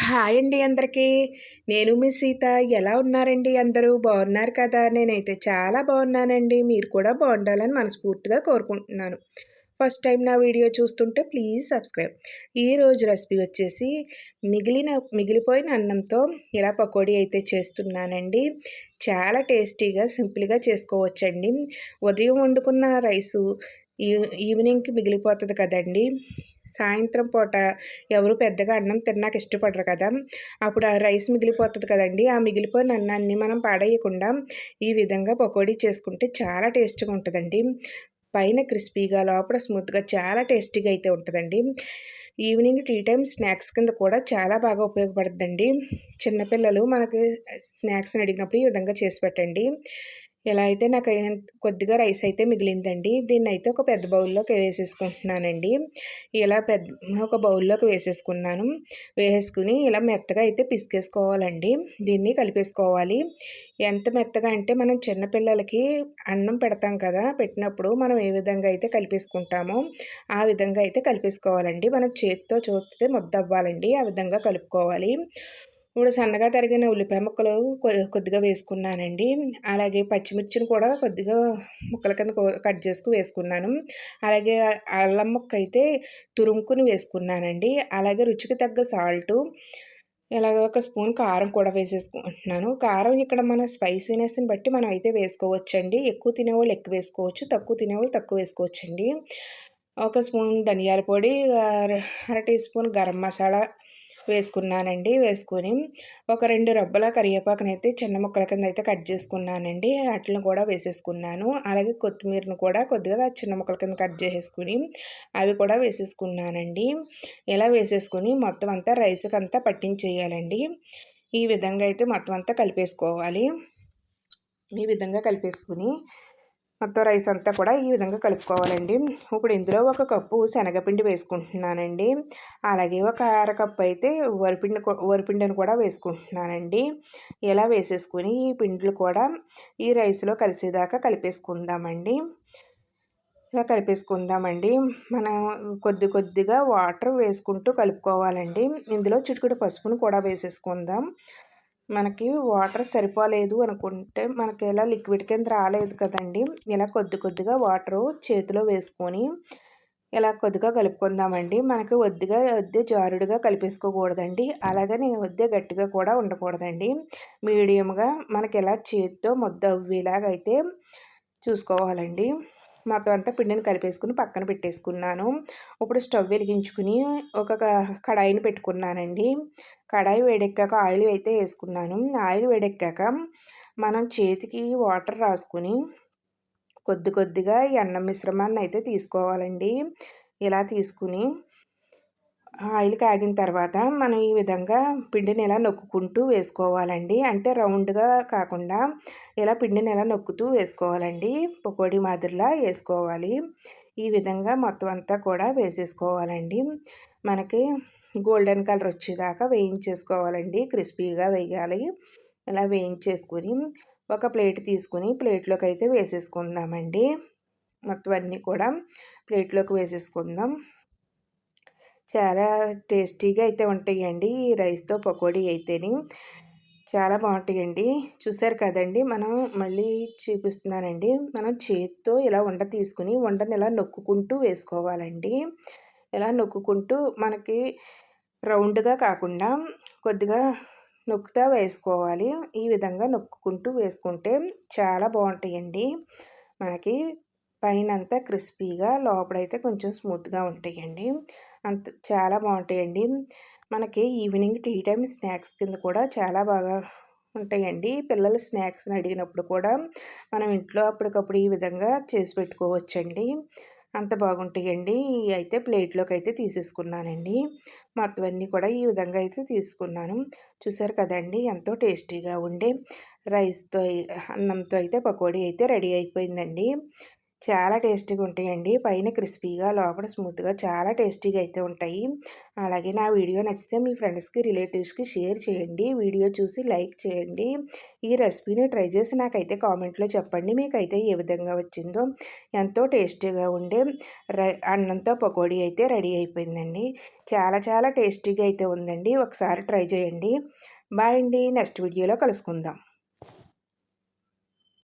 Hi అండి అందరికీ. నేను మీ సీత. ఎలా ఉన్నారండి అందరూ? బాగున్నారు కదా? నేనైతే చాలా బాగున్నానండి. మీరు కూడా బాగుండాలని మనస్ఫూర్తిగా కోరుకుంటున్నాను. ఫస్ట్ టైం నా వీడియో చూస్తుంటే ప్లీజ్ సబ్స్క్రైబ్. ఈరోజు రెసిపీ వచ్చేసి మిగిలిపోయిన అన్నంతో ఇలా పకోడీ అయితే చేస్తున్నానండి. చాలా టేస్టీగా, సింపుల్‌గా చేసుకోవచ్చండి. ఉదయం వండుకున్న రైసు ఈ ఈవినింగ్‌కి మిగిలిపోతది కదండీ! సాయంత్రం పూట ఎవరు పెద్దగా అన్నం తినడానికి ఇష్టపడరు కదా! అప్పుడు ఆ రైస్ మిగిలిపోతది కదండీ! ఆ మిగిలిపోయిన అన్నాన్ని మనం పాడేయకుండా ఈ విధంగా పకోడీ చేసుకుంటే చాలా టేస్ట్‌గా ఉంటదండి. పైన క్రిస్పీగా, లోపల స్మూత్‌గా చాలా టేస్టీగా అయితే ఉంటదండి. ఈవినింగ్ టీ టైమ్ స్నాక్స్ కింద కూడా చాలా బాగా ఉపయోగపడుద్దండి. చిన్నపిల్లలు మనకి స్నాక్స్‌ని అడిగినప్పుడు ఈ విధంగా చేసి పెట్టండి. ఇలా అయితే నాకు కొద్దిగా రైస్ అయితే మిగిలిందండి. దీన్నైతే ఒక పెద్ద బౌల్‌లోకి వేసేసుకుంటున్నానండి. ఇలా ఒక బౌల్‌లోకి వేసేసుకున్నాను. వేసేసుకుని ఇలా మెత్తగా అయితే పిసికేసుకోవాలండి. దీన్ని కలిపేసుకోవాలి. ఎంత మెత్తగా అంటే మనం చిన్న పిల్లలకి అన్నం పెడతాం కదా! పెట్టినప్పుడు మనం ఏ విధంగా అయితే కలిపేసుకుంటామో ఆ విధంగా అయితే కలిపేసుకోవాలండి. మనం చేత్తో చూస్తే ముద్దవ్వాలండి. ఆ విధంగా కలుపుకోవాలి. ఇప్పుడు సన్నగా తరిగిన ఉల్లిపాయ ముక్కలు కొద్దిగా వేసుకున్నానండి. అలాగే పచ్చిమిర్చిని కూడా కొద్దిగా ముక్కల కింద కట్ చేసుకొని వేసుకున్నాను. అలాగే అల్లం ముక్క అయితే తురుముకుని వేసుకున్నానండి. అలాగే రుచికి తగ్గ సాల్టు, ఇలాగ ఒక స్పూన్ కారం కూడా వేసేసుకుంటున్నాను. కారం ఇక్కడ మన స్పైసీనెస్‌ని బట్టి మనం అయితే వేసుకోవచ్చండి. ఎక్కువ తినేవాళ్ళు ఎక్కువ వేసుకోవచ్చు. తక్కువ తినేవాళ్ళు తక్కువ వేసుకోవచ్చండి. ఒక స్పూన్ ధనియాల పొడి, అర టీ స్పూన్ గరం మసాలా వేసుకున్నానండి. వేసుకొని ఒక 2 రబ్బల కరివేపాకునైతే చిన్న ముక్కల కింద అయితే కట్ చేసుకున్నానండి. ఆటిలిని కూడా వేసేసుకున్నాను. అలాగే కొత్తిమీరను కూడా కొద్దిగా చిన్న ముక్కల కింద కట్ చేసేసుకొని అవి కూడా వేసేసుకున్నానండి. ఇలా వేసేసుకొని మొత్తం అంతా రైస్‌కంతా పట్టించేయాలండి. ఈ విధంగా అయితే మొత్తం అంతా కలిపేసుకోవాలి. ఈ విధంగా కలిపేసుకొని మొత్తం రైస్ అంతా కూడా ఈ విధంగా కలుపుకోవాలండి. ఇప్పుడు ఇందులో ఒక కప్పు శనగపిండి వేసుకుంటున్నానండి. అలాగే ఒక అరకప్పు అయితే వరిపిండిని కూడా వేసుకుంటున్నానండి. ఇలా వేసేసుకొని ఈ పిండిలు కూడా ఈ రైస్‌లో కలిసేదాకా కలిపేసుకుందామండి. ఇలా కలిపేసుకుందామండి. మనం కొద్దిగా వాటర్ వేసుకుంటూ కలుపుకోవాలండి. ఇందులో చిటికెడు పసుపును కూడా వేసేసుకుందాం. మనకి వాటర్ సరిపోలేదు అనుకుంటే మనకి ఇలా లిక్విడ్ కింద రాలేదు కదండీ! ఇలా కొద్దిగా వాటరు చేతిలో వేసుకొని ఇలా కొద్దిగా కలుపుకుందామండి. మనకి ఒద్దే జారుడుగా కలిపేసుకోకూడదండి. అలాగని ఒద్దే గట్టిగా కూడా ఉండకూడదండి. మీడియంగా మనకి ఇలా చేత్తో ముద్ద అవ్వేలాగైతే చూసుకోవాలండి. మొత్తం అంతా పిండిని కలిపేసుకొని పక్కన పెట్టేసుకున్నాను. ఇప్పుడు స్టవ్ వెలిగించుకుని ఒక కడాయిని పెట్టుకున్నానండి. కడాయి వేడెక్కాక ఆయిల్ అయితే వేసుకున్నాను. ఆయిల్ వేడెక్కాక మనం చేతికి వాటర్ రాసుకొని కొద్దిగా ఈ అన్నం మిశ్రమాన్ని అయితే తీసుకోవాలండి. ఇలా తీసుకుని ఆయిల్ కాగిన తర్వాత మనం ఈ విధంగా పిండిని ఇలా నొక్కుకుంటూ వేసుకోవాలండి. అంటే రౌండ్‌గా కాకుండా ఇలా పిండిని ఇలా నొక్కుతూ వేసుకోవాలండి. పకోడీ మాదిరిలా వేసుకోవాలి. ఈ విధంగా మొత్తం అంతా కూడా వేసేసుకోవాలండి. మనకి గోల్డెన్ కలర్ వచ్చేదాకా వేయించేసుకోవాలండి. క్రిస్పీగా వేయాలి. ఇలా వేయించేసుకొని ఒక ప్లేట్ తీసుకొని ప్లేట్‌లోకి అయితే వేసేసుకుందామండి. మొత్తం అన్నీ కూడా ప్లేట్‌లోకి వేసేసుకుందాం. చాలా టేస్టీగా అయితే ఉంటాయండి ఈ రైస్‌తో పకోడీ అయితేని. చాలా బావుంటాయండి. చూసారు కదండీ! మనం మళ్ళీ చూపిస్తున్నానండి. మనం చేత్తో ఇలా ఉండ తీసుకొని ఉండని ఇలా నొక్కుకుంటూ వేసుకోవాలండి. ఇలా నొక్కుకుంటూ మనకి రౌండ్‌గా కాకుండా కొద్దిగా నొక్కుతా వేసుకోవాలి. ఈ విధంగా నొక్కుకుంటూ వేసుకుంటే చాలా బావుంటాయండి. మనకి పైనంతా క్రిస్పీగా లోపలైతే కొంచెం స్మూత్‌గా ఉంటాయండి. చాలా బావుంటాయండి. మనకి ఈవినింగ్ టీ టైమ్ స్నాక్స్ కింద కూడా చాలా బాగా ఉంటాయండి. పిల్లలు స్నాక్స్‌ని అడిగినప్పుడు కూడా మనం ఇంట్లో అప్పటికప్పుడు ఈ విధంగా చేసి పెట్టుకోవచ్చండి. అంత బాగుంటాయండి. అయితే ప్లేట్‌లోకైతే తీసేసుకున్నానండి. మొత్తం అన్నీ కూడా ఈ విధంగా అయితే తీసుకున్నాను. చూసారు కదండీ! ఎంతో టేస్టీగా ఉండే రైస్‌తో అన్నంతో అయితే పకోడీ అయితే రెడీ అయిపోయిందండి. చాలా టేస్టీగా ఉంటాయండి. పైన క్రిస్పీగా, లోపల స్మూత్‌గా చాలా టేస్టీగా అయితే ఉంటాయి. అలాగే నా వీడియో నచ్చితే మీ ఫ్రెండ్స్‌కి, రిలేటివ్స్‌కి షేర్ చేయండి. వీడియో చూసి లైక్ చేయండి. ఈ రెసిపీని ట్రై చేసి నాకైతే కామెంట్‌లో చెప్పండి. మీకైతే ఏ విధంగా వచ్చిందో. ఎంతో టేస్టీగా ఉండే అన్నంతో పకోడీ అయితే రెడీ అయిపోయిందండి. చాలా చాలా టేస్టీగా అయితే ఉందండి. ఒకసారి ట్రై చేయండి. బాయ్ అండి. నెక్స్ట్ వీడియోలో కలుసుకుందాం.